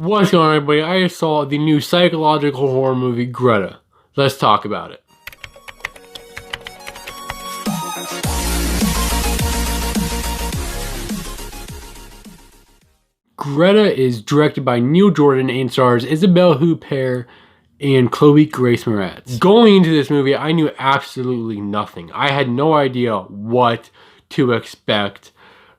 What's going on, everybody? I just saw the new psychological horror movie, Greta. Let's talk about it. Greta is directed by Neil Jordan and stars Isabelle Huppert and Chloe Grace Moretz. Going into this movie, I knew absolutely nothing. I had no idea what to expect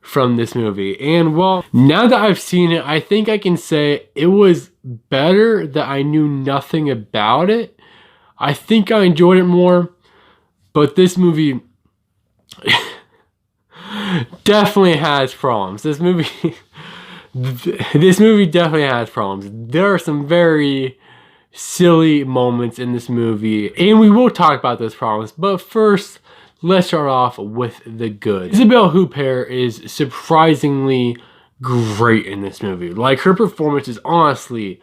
from this movie. And well, now that I've seen it, I think I can say it was better that I knew nothing about it. I think I enjoyed it more, but this movie definitely has problems. This movie definitely has problems. There are some very silly moments in this movie, and we will talk about those problems. But first, let's start off with the good. Isabelle Huppert is surprisingly great in this movie. Like, her performance is honestly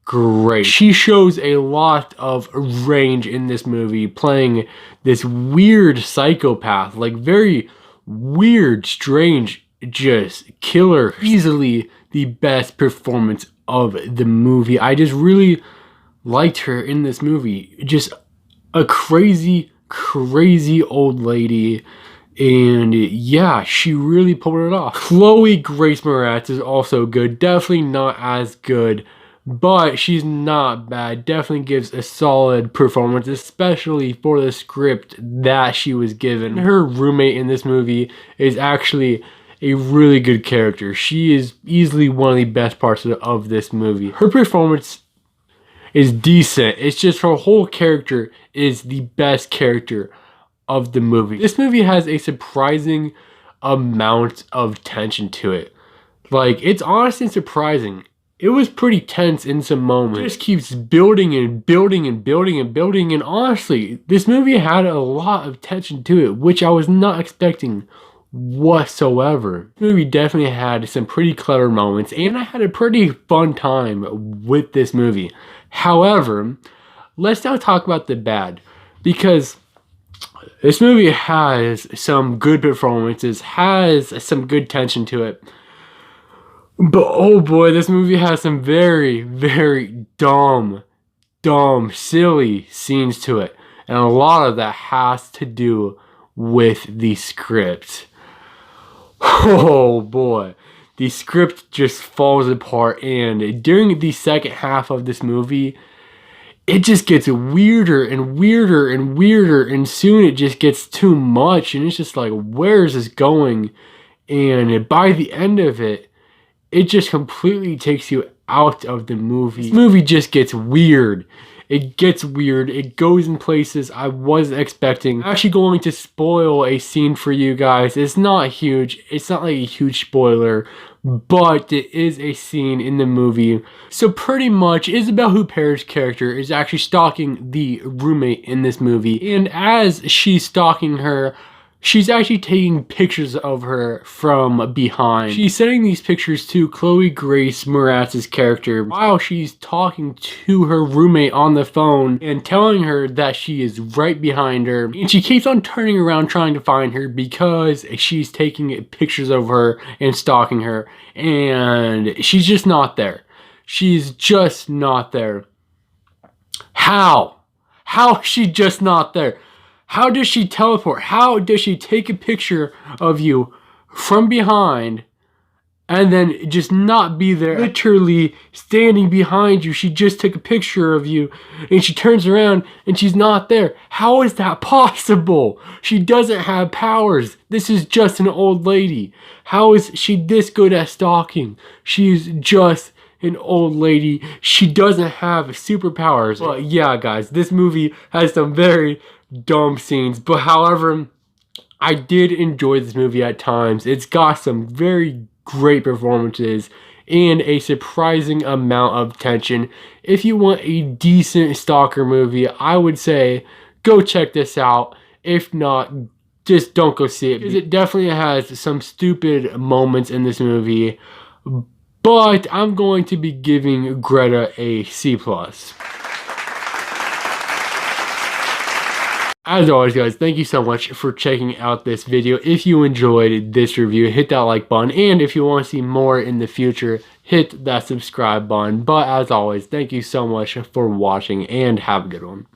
great. She shows a lot of range in this movie, playing this weird psychopath, like very weird, strange, just killer. Easily the best performance of the movie. I just really liked her in this movie. Just a crazy old lady, and yeah, she really pulled it off. Chloe Grace Moretz is also good. Definitely not as good, but she's not bad. Definitely gives a solid performance, especially for the script that she was given. Her roommate in this movie is actually a really good character. She is easily one of the best parts of this movie. Her performance is decent. It's just her whole character is the best character of the movie. This movie has a surprising amount of tension to it. Like, it's honestly surprising. It was pretty tense in some moments. It just keeps building and building and building and building, and honestly, this movie had a lot of tension to it, which I was not expecting whatsoever. The movie definitely had some pretty clever moments, and I had a pretty fun time with this movie. However, let's now talk about the bad, because this movie has some good performances, has some good tension to it, but oh boy, this movie has some very dumb, silly scenes to it, and a lot of that has to do with the script. Oh boy, the script just falls apart, and during the second half of this movie, it just gets weirder and weirder and weirder, and soon it just gets too much, and it's just like, where is this going? And by the end of it, it just completely takes you out of the movie. This movie just gets weird. It gets weird. It goes in places I wasn't expecting. I'm actually going to spoil a scene for you guys. It's not huge. It's not like a huge spoiler, but it is a scene in the movie. So pretty much, Isabelle Huppert's character is actually stalking the roommate in this movie. And as she's stalking her, she's actually taking pictures of her from behind. She's sending these pictures to Chloe Grace Moretz's character while she's talking to her roommate on the phone and telling her that she is right behind her. And she keeps on turning around trying to find her because she's taking pictures of her and stalking her, and she's just not there. She's just not there. How? How is she just not there? How does she teleport? How does she take a picture of you from behind and then just not be there? Literally standing behind you. She just took a picture of you and she turns around and she's not there. How is that possible? She doesn't have powers. This is just an old lady. How is she this good at stalking? She's just an old lady. She doesn't have superpowers. But yeah, guys, this movie has some very dumb scenes, but however, I did enjoy this movie at times. It's got some very great performances and a surprising amount of tension. If you want a decent stalker movie, I would say go check this out. If not, just don't go see it, because it definitely has some stupid moments in this movie. But I'm going to be giving Greta a C+. As always, guys, thank you so much for checking out this video. If you enjoyed this review, hit that like button. And if you want to see more in the future, hit that subscribe button. But as always, thank you so much for watching and have a good one.